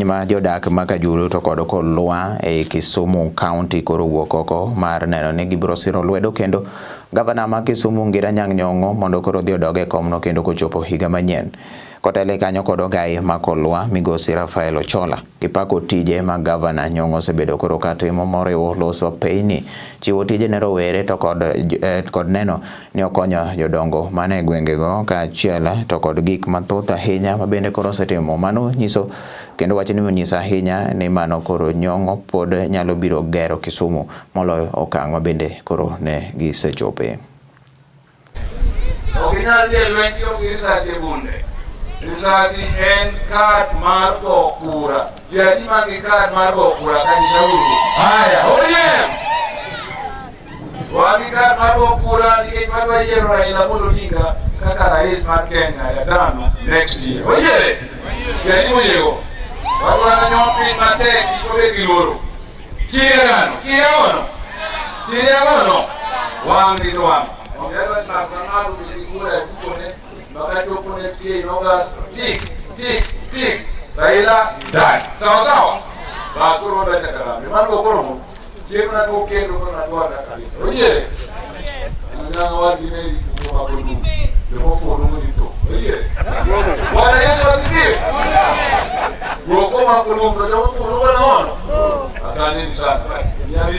Ma jodak Makajuru to kod Lolwe e Kisumu County koro wuok oko mar neno ni gibiro siro lwedo kendo Gavana ma Kisumu Nyong'O mondo koro dhi odoge komno kendo kochopo higa manyien. Kotele kanyo kod ogai ma Lolwe migosi Rafael Ochola gipako tije ma Gavana Nyong'o osebedo koro katimo moriwo loso peini, chiwo tije ne rowere to kod neno ni okonyo jodongo mane gwengego kaachiel to kod gik mathoth ahinya ma bende koro osetimo. Mano nyiso kendo wach ni nyisa ahinya ni mano koro Nyong'o pod nyalo biro gero Kisumu moloyo okang' ma bende koro ne gisechope. Risasi en kad mar go kura. Jadi magi kad mar go kura kanisa uru. Haya, ODM. Wagi kad mar go kura nikech wadwa yiero Raila Amolo Odinga kaka rais mar Kenya ya tano next year. Oyiere. Yani moyego. Wadwa nyopi matek ikobe giloro. Kire gano. Wangi to wang. Ongeba na kanalo kura fukone. Maka jopone tie nogas tik Raila dai sawa baturo da takara me mango koromo jemna ko kendo ko na dwara kabisa oye anga wadi me ko mabudu de mo fo no dito oye wala yeso tifi go ko mabudu do mo fo no asante ni sana ya